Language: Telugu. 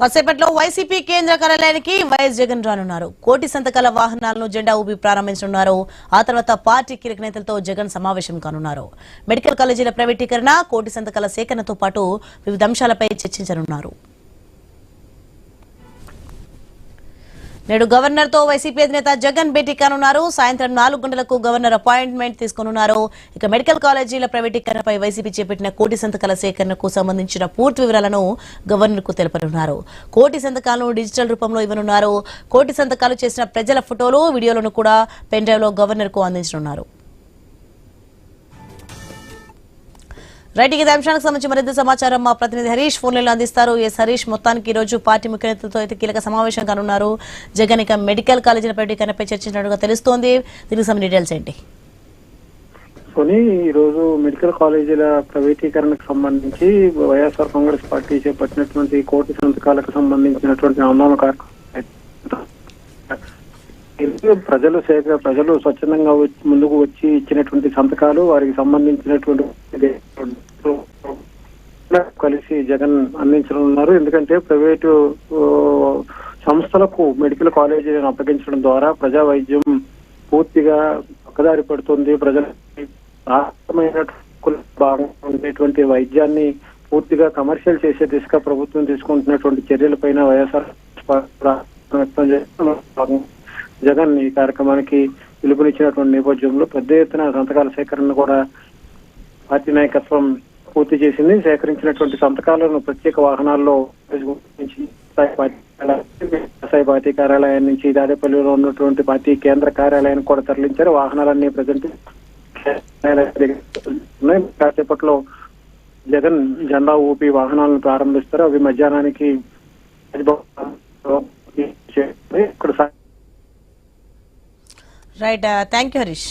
కాసేపట్లో వైసీపీ కేంద్ర కార్యాలయానికి వైఎస్ జగన్ రానున్నారు. కోటి సంతకాల వాహనాలను జెండా ఊపి ప్రారంభించనున్నారు. ఆ తర్వాత పార్టీ కీలక నేతలతో జగన్ సమావేశం కానున్నారు. మెడికల్ కాలేజీల ప్రైవేటీకరణ, కోటి సంతకాల సేకరణతో పాటు వివిధ అంశాలపై చర్చించనున్నారు. నేడు గవర్నర్ తో వైసీపీ అధినేత జగన్ భేటీ కానున్నారు. సాయంత్రం 4 గంటలకు గవర్నర్ అపాయింట్మెంట్ తీసుకోనున్నారు. ఇక మెడికల్ కాలేజీల ప్రైవేటీకరణపై వైసీపీ చేపట్టిన కోటి సంతకాల సేకరణకు సంబంధించిన పూర్తి వివరాలను గవర్నర్ కు తెలపనున్నారు. కోటి సంతకాలను డిజిటల్ రూపంలో ఇవ్వనున్నారు. కోటి సంతకాలు చేసిన ప్రజల ఫోటోలు, వీడియోలను కూడా పెన్ డ్రైవ్ లో గవర్నర్ కు అందించనున్నారు. రైట్, ఇదే అంశానికి సంబంధించి మరింత సమాచారం మా ప్రతినిధి హరీష్ ఫోన్ లైన్ అందిస్తారు. ఎస్ హరీష్, మొత్తానికి ఈ రోజు పార్టీ ముఖ్య నేతలతో అయితే కీలక సమావేశం కానున్నారు. జగన్ ఇక మెడికల్ కాలేజీల ప్రైవేటీకరణపై చర్చించినట్టుగా తెలుస్తోంది. దీనికి సంబంధించిన డీటెయిల్స్ ఏంటి? సోని, ఈ రోజు మెడికల్ కాలేజీల ప్రైవేటీకరణకు సంబంధించి వైఎస్ఆర్ కాంగ్రెస్ పార్టీ చేపట్టినటువంటి కోటి సంతకాలకు సంబంధించినటువంటి ఆందోళన ప్రజలు స్వచ్ఛందంగా ముందుకు వచ్చి ఇచ్చినటువంటి సంతకాలు, వారికి సంబంధించినటువంటి కలిసి జగన్ అందించనున్నారు. ఎందుకంటే ప్రైవేటు సంస్థలకు మెడికల్ కాలేజీలను అప్పగించడం ద్వారా ప్రజా వైద్యం పూర్తిగా పక్కదారి పడుతుంది. ప్రజలకి ఉండేటువంటి వైద్యాన్ని పూర్తిగా కమర్షియల్ చేసే దిశగా ప్రభుత్వం తీసుకుంటున్నటువంటి చర్యలపైన వైఎస్ఆర్ వ్యక్తం చేస్తున్నారు. జగన్ ఈ కార్యక్రమానికి పిలుపునిచ్చినటువంటి నేపథ్యంలో పెద్ద ఎత్తున సంతకాల సేకరణ కూడా పార్టీ నాయకత్వం పూర్తి చేసింది. సేకరించినటువంటి సంతకాలను ప్రత్యేక వాహనాల్లో పార్టీ కార్యాలయం నుంచి దాదేపల్లిలో ఉన్నటువంటి పార్టీ కేంద్ర కార్యాలయానికి కూడా తరలించారు. వాహనాలన్నీ ప్రజెంట్ కాసేపట్లో జగన్ జెండా ఊపి వాహనాలను ప్రారంభిస్తారు. అవి మధ్యాహ్నానికి ఇక్కడ రైట్, థ్యాంక్ యూ హరీష్.